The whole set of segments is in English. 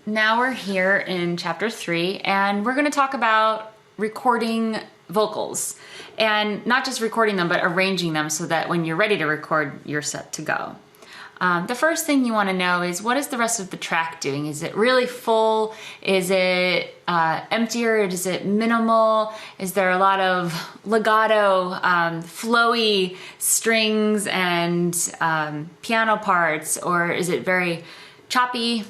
Now we're here in chapter 3, and we're going to talk about recording vocals. And not just recording them, but arranging them so that when you're ready to record, you're set to go. The first thing you want to know is, what is the rest of the track doing? Is it really full? Is it emptier? Is it minimal? Is there a lot of legato, flowy strings and piano parts? Or is it very choppy?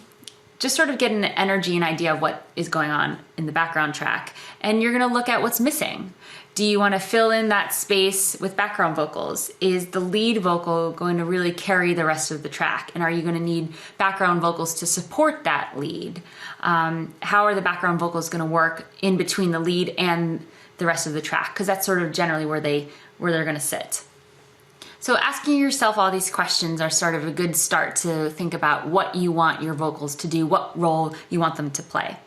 Just sort of get an energy and idea of what is going on in the background track. And you're gonna look at what's missing. Do you wanna fill in that space with background vocals? Is the lead vocal going to really carry the rest of the track? And are you gonna need background vocals to support that lead? How are the background vocals gonna work in between the lead and the rest of the track? Because that's sort of generally where they're gonna sit. So asking yourself all these questions are sort of a good start to think about what you want your vocals to do, what role you want them to play.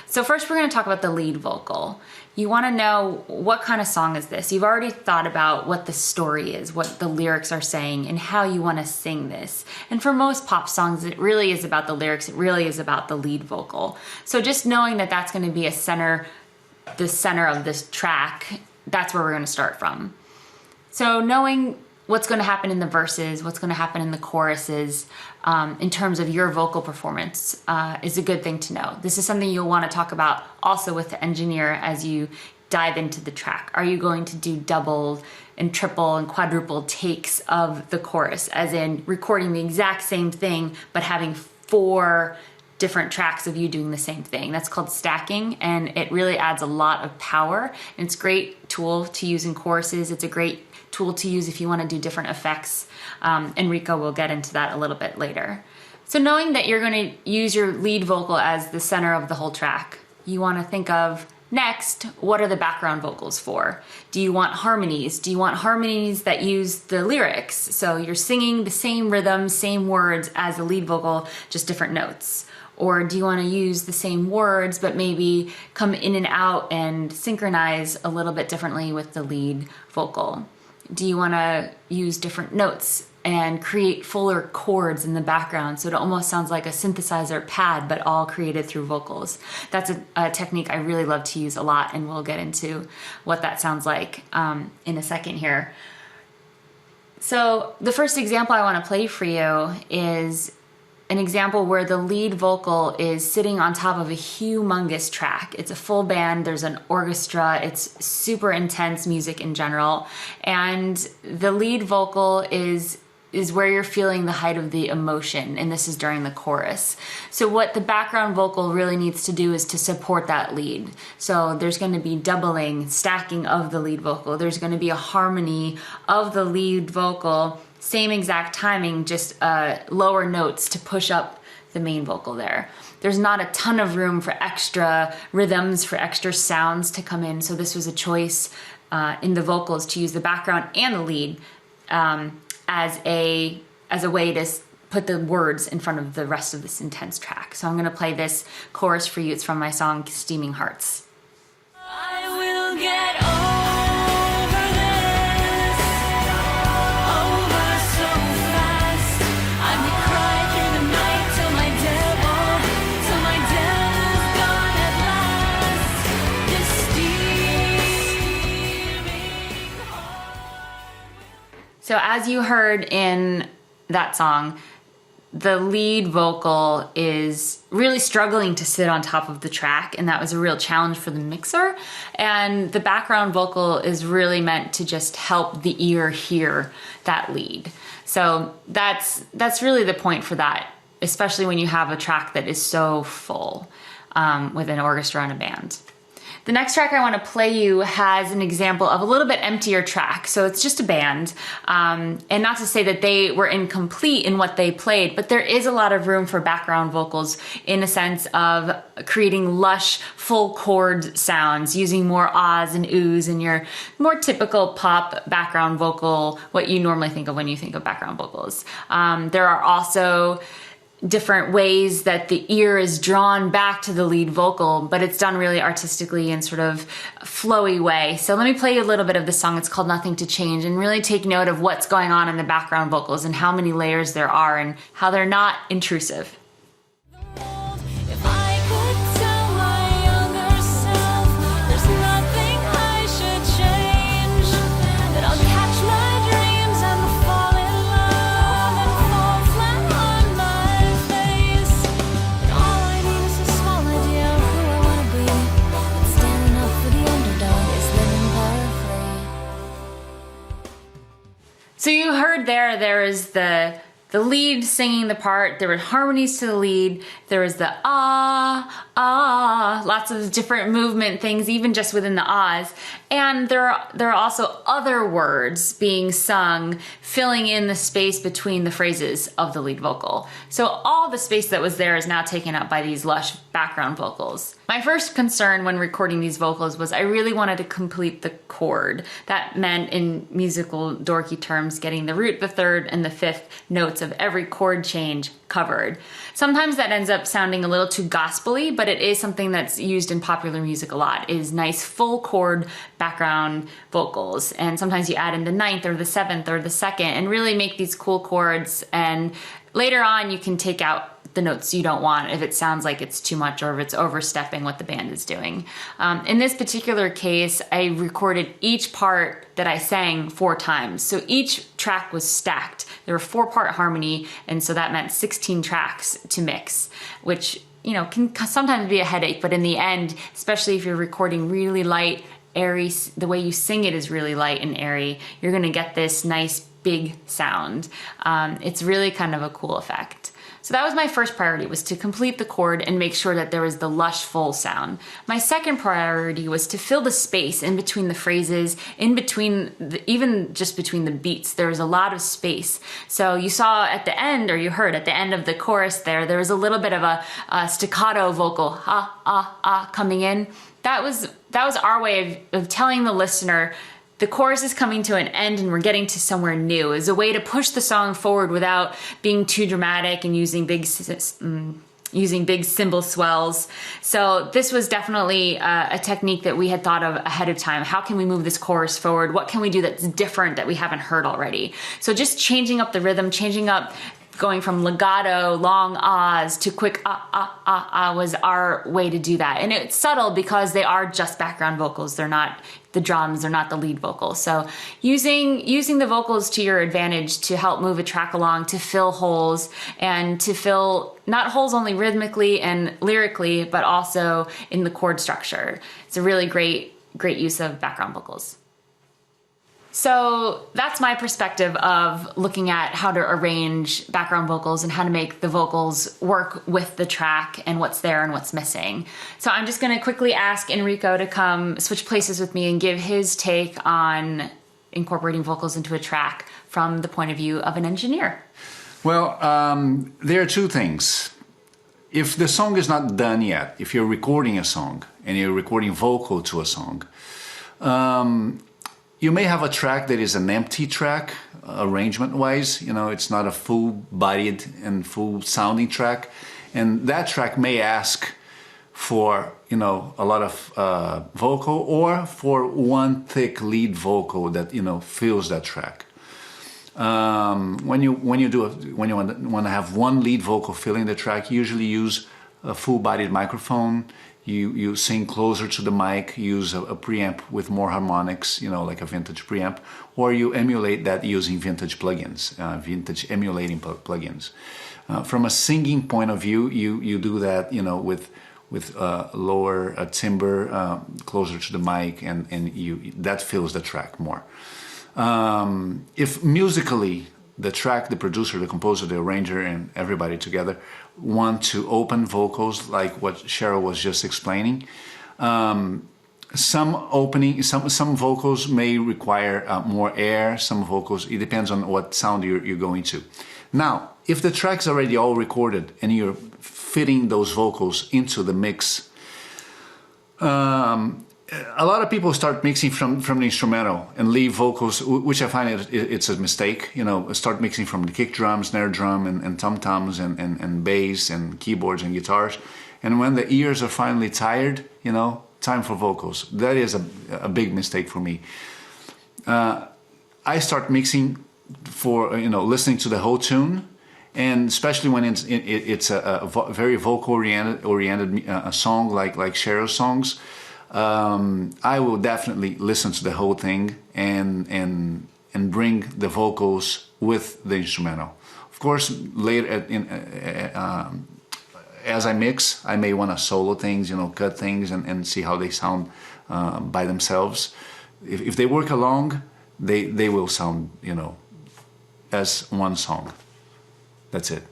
So first we're going to talk about the lead vocal. You want to know, what kind of song is this? You've already thought about what the story is, what the lyrics are saying, and how you want to sing this. And for most pop songs, it really is about the lyrics. It really is about the lead vocal. So just knowing that that's going to be the center of this track, that's where we're going to start from. So knowing what's going to happen in the verses, what's going to happen in the choruses, in terms of your vocal performance, is a good thing to know. This is something you'll want to talk about also with the engineer as you dive into the track. Are you going to do double and triple and quadruple takes of the chorus, as in recording the exact same thing but having 4 different tracks of you doing the same thing? That's called stacking, and it really adds a lot of power. And it's a great tool to use in choruses. It's a great tool to use if you want to do different effects. Enrico will get into that a little bit later. So knowing that you're going to use your lead vocal as the center of the whole track, you want to think of, next, what are the background vocals for? Do you want harmonies? Do you want harmonies that use the lyrics? So you're singing the same rhythm, same words as the lead vocal, just different notes. Or do you want to use the same words but maybe come in and out and synchronize a little bit differently with the lead vocal? Do you want to use different notes and create fuller chords in the background so it almost sounds like a synthesizer pad but all created through vocals? That's a technique I really love to use a lot, and we'll get into what that sounds like in a second here. So the first example I want to play for you is an example where the lead vocal is sitting on top of a humongous track. It's a full band, there's an orchestra, it's super intense music in general, and the lead vocal is where you're feeling the height of the emotion, and this is during the chorus. So what the background vocal really needs to do is to support that lead. So there's going to be doubling, stacking of the lead vocal. There's going to be a harmony of the lead vocal, same exact timing, just lower notes to push up the main vocal there. There's not a ton of room for extra rhythms, for extra sounds to come in. So this was a choice in the vocals to use the background and the lead as a way to put the words in front of the rest of this intense track. So I'm gonna play this chorus for you. It's from my song, Steaming Hearts. I will get over this, over so fast. I will cry through the night till my devil's gone at last. This steaming heart. So as you heard in that song, the lead vocal is really struggling to sit on top of the track, and that was a real challenge for the mixer. And the background vocal is really meant to just help the ear hear that lead. So that's really the point for that, especially when you have a track that is so full with an orchestra and a band. The next track I want to play you has an example of a little bit emptier track. So it's just a band, and not to say that they were incomplete in what they played, but there is a lot of room for background vocals in a sense of creating lush, full chord sounds, using more ahs and oohs and your more typical pop background vocal, what you normally think of when you think of background vocals. There are also different ways that the ear is drawn back to the lead vocal, but it's done really artistically in sort of flowy way. So let me play you a little bit of the song. It's called Nothing to Change, and really take note of what's going on in the background vocals and how many layers there are and how they're not intrusive. If I So you heard there is the lead singing the part, there were harmonies to the lead, there was the lots of different movement things, even just within the ahs. And there are also other words being sung, filling in the space between the phrases of the lead vocal. So all the space that was there is now taken up by these lush background vocals. My first concern when recording these vocals was I really wanted to complete the chord. That meant, in musical dorky terms, getting the root, the third, and the fifth notes of every chord change covered. Sometimes that ends up sounding a little too gospel-y, but it is something that's used in popular music a lot, is nice full chord background vocals. And sometimes you add in the ninth or the seventh or the second and really make these cool chords. And later on you can take out the notes you don't want if it sounds like it's too much or if it's overstepping what the band is doing. In this particular case, I recorded each part that I sang 4 times. So each track was stacked. There were 4-part harmony, and so that meant 16 tracks to mix, which, you know, can sometimes be a headache, but in the end, especially if you're recording really light, airy, the way you sing it is really light and airy, you're gonna get this nice big sound. It's really kind of a cool effect. So that was my first priority, was to complete the chord and make sure that there was the lush full sound. My second priority was to fill the space in between the phrases, in between, even just between the beats. There was a lot of space. So you saw at the end, or you heard at the end of the chorus there was a little bit of a staccato vocal, coming in. That was our way of telling the listener the chorus is coming to an end and we're getting to somewhere new, is a way to push the song forward without being too dramatic and using big cymbal swells. So this was definitely a technique that we had thought of ahead of time. How can we move this chorus forward? What can we do that's different that we haven't heard already? So just changing up the rhythm, changing up, going from legato, long ahs to quick was our way to do that. And it's subtle because they are just background vocals. They're not the drums, they're not the lead vocals. So using the vocals to your advantage to help move a track along, to fill holes, and to fill not holes only rhythmically and lyrically, but also in the chord structure. It's a really great use of background vocals. So that's my perspective of looking at how to arrange background vocals and how to make the vocals work with the track and what's there and what's missing. So I'm just going to quickly ask Enrico to come switch places with me and give his take on incorporating vocals into a track from the point of view of an engineer. Well, there are 2 things. If the song is not done yet, if you're recording a song and you're recording vocal to a song, you may have a track that is an empty track, arrangement-wise. You know, it's not a full-bodied and full-sounding track. And that track may ask for, you know, a lot of vocal, or for one thick lead vocal that, you know, fills that track. When you want to have one lead vocal filling the track, you usually use a full-bodied microphone. You sing closer to the mic, use a preamp with more harmonics, you know, like a vintage preamp, or you emulate that using vintage plugins, vintage emulating plugins. From a singing point of view, you do that, you know, with lower timbre, closer to the mic, and that fills the track more. If musically the track, the producer, the composer, the arranger, and everybody together want to open vocals like what Cheryl was just explaining, some vocals may require more air, some vocals, it depends on what sound you're going to. Now, if the track's already all recorded and you're fitting those vocals into the mix, a lot of people start mixing from the instrumental and leave vocals, which I find it's a mistake. You know, start mixing from the kick drum, snare drum, and tom-toms, and bass, and keyboards, and guitars. And when the ears are finally tired, you know, time for vocals. That is a big mistake for me. I start mixing for, you know, listening to the whole tune, and especially when it's a very vocal-oriented song like Cheryl's songs. I will definitely listen to the whole thing and bring the vocals with the instrumental. Of course, later as I mix, I may want to solo things, you know, cut things and see how they sound by themselves. If they work along, they will sound, you know, as one song. That's it.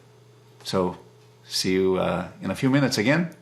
So see you in a few minutes again.